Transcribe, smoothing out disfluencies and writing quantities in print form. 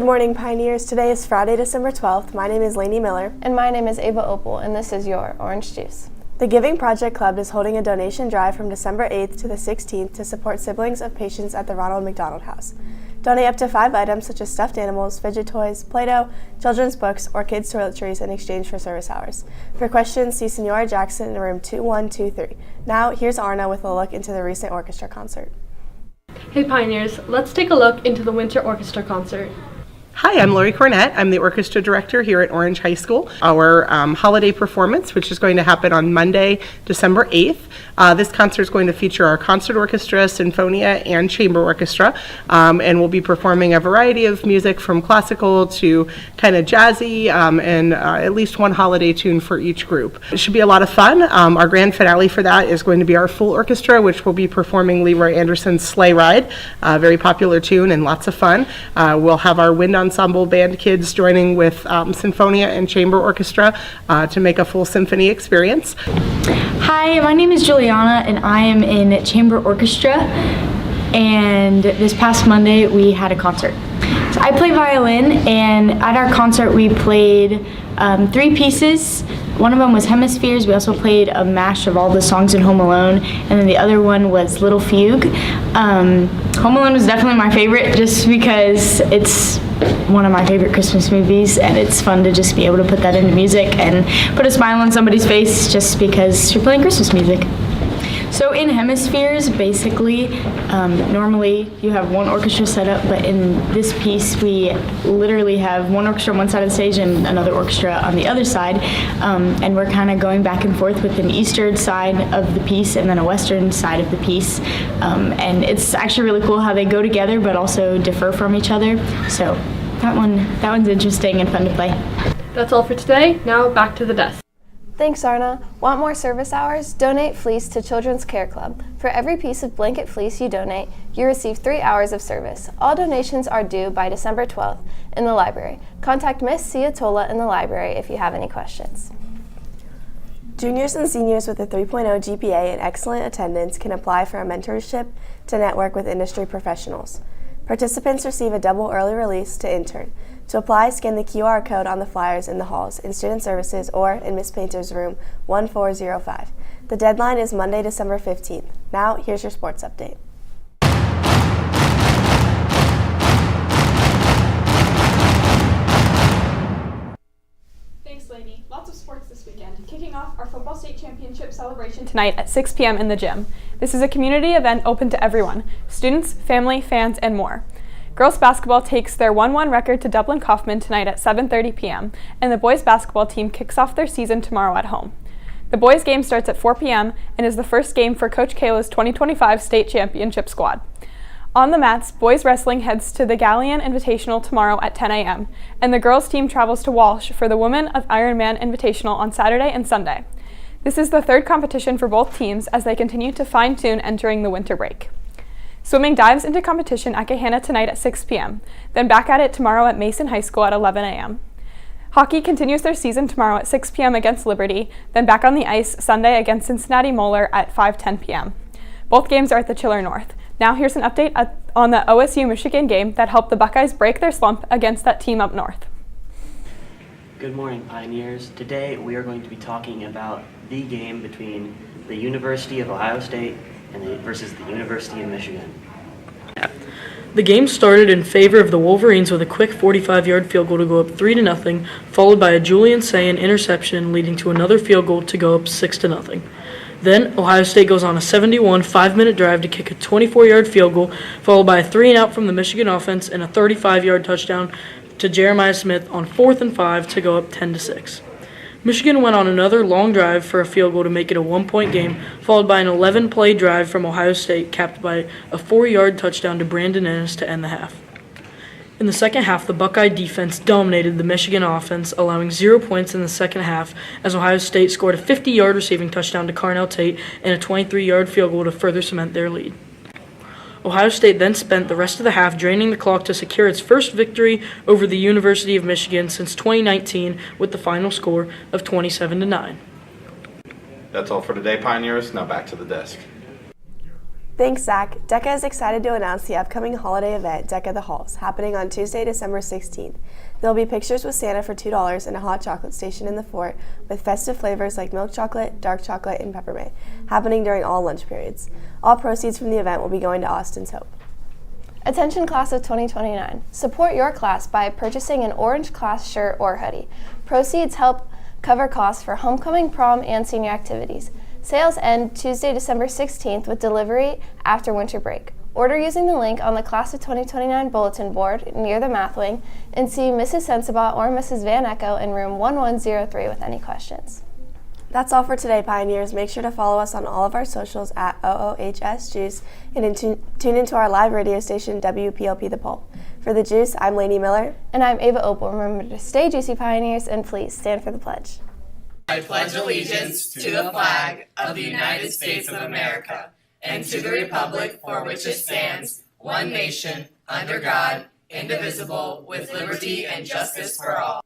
morning, Pioneers. Today is Friday, December 12th. My name is Lainey Miller. And my name is Ava Opal, and this is your Orange Juice. The Giving Project Club is holding a donation drive from December 8th to the 16th to support siblings of patients at the Ronald McDonald House. Donate up to 5 items such as stuffed animals, fidget toys, Play-Doh, children's books, or kids' toiletries in exchange for service hours. For questions, see Senora Jackson in room 2123. Now, here's Arna with a look into the recent orchestra concert. Hey Pioneers, let's take a look into the Winter Orchestra Concert. Hi, I'm Lori Cornett. I'm the orchestra director here at Orange High School. Our holiday performance, which is going to happen on Monday, December 8th. This concert is going to feature our concert orchestra, sinfonia, and chamber orchestra, and we'll be performing a variety of music from classical to kind of jazzy, and at least one holiday tune for each group. It should be a lot of fun. Our grand finale for that is going to be our full orchestra, which will be performing Leroy Anderson's Sleigh Ride, a very popular tune and lots of fun. We'll have our wind ensemble band kids joining with sinfonia and chamber orchestra to make a full symphony experience. Hi, my name is Juliana and I am in chamber orchestra, and this past Monday we had a concert. So I play violin, and at our concert we played 3 pieces. One of them was Hemispheres. We also played a mash of all the songs in Home Alone, and then the other one was Little Fugue. Home Alone was definitely my favorite just because it's one of my favorite Christmas movies, and it's fun to just be able to put that into music and put a smile on somebody's face just because you're playing Christmas music. So in Hemispheres, basically, normally you have one orchestra set up, but in this piece we literally have one orchestra on one side of the stage and another orchestra on the other side, and we're kind of going back and forth with an eastern side of the piece and then a western side of the piece, and it's actually really cool how they go together but also differ from each other. So that one's interesting and fun to play. That's all for today. Now back to the desk. Thanks, Arna. Want more service hours? Donate fleece to Children's Care Club. For every piece of blanket fleece you donate, you receive 3 hours of service. All donations are due by December 12th in the library. Contact Miss Ciatola in the library if you have any questions. Juniors and seniors with a 3.0 GPA and excellent attendance can apply for a mentorship to network with industry professionals. Participants receive a double early release to intern. To apply, scan the QR code on the flyers in the halls, in Student Services, or in Miss Painter's room 1405. The deadline is Monday, December 15th. Now, here's your sports update. Thanks, Lainey. Lots of sports this weekend. Kicking off our football state championship celebration tonight at 6 p.m. in the gym. This is a community event open to everyone, students, family, fans, and more. Girls basketball takes their 1-1 record to Dublin Kaufman tonight at 7:30 p.m., and the boys basketball team kicks off their season tomorrow at home. The boys game starts at 4 p.m. and is the first game for Coach Kayla's 2025 state championship squad. On the mats, boys wrestling heads to the Galleon Invitational tomorrow at 10 a.m., and the girls team travels to Walsh for the Women of Ironman Invitational on Saturday and Sunday. This is the 3rd competition for both teams as they continue to fine-tune entering the winter break. Swimming dives into competition at Gahanna tonight at 6 p.m., then back at it tomorrow at Mason High School at 11 a.m. Hockey continues their season tomorrow at 6 p.m. against Liberty, then back on the ice Sunday against Cincinnati Moeller at 5:10 p.m. Both games are at the Chiller North. Now here's an update on the OSU-Michigan game that helped the Buckeyes break their slump against that team up north. Good morning, Pioneers. Today we are going to be talking about the game between the University of Ohio State versus the University of Michigan. The game started in favor of the Wolverines with a quick 45-yard field goal to go up 3-0, followed by a Julian Sayin interception leading to another field goal to go up 6-0. Then Ohio State goes on a 71 5-minute drive to kick a 24-yard field goal, followed by a 3-and-out from the Michigan offense and a 35-yard touchdown to Jeremiah Smith on 4th and 5 to go up 10-6. Michigan went on another long drive for a field goal to make it a 1-point game, followed by an 11-play drive from Ohio State, capped by a 4-yard touchdown to Brandon Ennis to end the half. In the second half, the Buckeye defense dominated the Michigan offense, allowing 0 points in the second half as Ohio State scored a 50-yard receiving touchdown to Carnell Tate and a 23-yard field goal to further cement their lead. Ohio State then spent the rest of the half draining the clock to secure its first victory over the University of Michigan since 2019 with the final score of 27-9. That's all for today, Pioneers. Now back to the desk. Thanks, Zach. DECA is excited to announce the upcoming holiday event, DECA the Halls, happening on Tuesday, December 16th. There will be pictures with Santa for $2 and a hot chocolate station in the fort with festive flavors like milk chocolate, dark chocolate, and peppermint, happening during all lunch periods. All proceeds from the event will be going to Austin's Hope. Attention class of 2029. Support your class by purchasing an orange class shirt or hoodie. Proceeds help cover costs for homecoming, prom, and senior activities. Sales end Tuesday, December 16th with delivery after winter break. Order using the link on the Class of 2029 bulletin board near the math wing and see Mrs. Sensabaugh or Mrs. Van Echo in room 1103 with any questions. That's all for today, Pioneers. Make sure to follow us on all of our socials at OOHS Juice and tune into our live radio station, WPLP The Pulp. For The Juice, I'm Lainey Miller. And I'm Ava Opal. Remember to stay juicy, Pioneers, and please stand for the pledge. I pledge allegiance to the flag of the United States of America and to the republic for which it stands, one nation, under God, indivisible, with liberty and justice for all.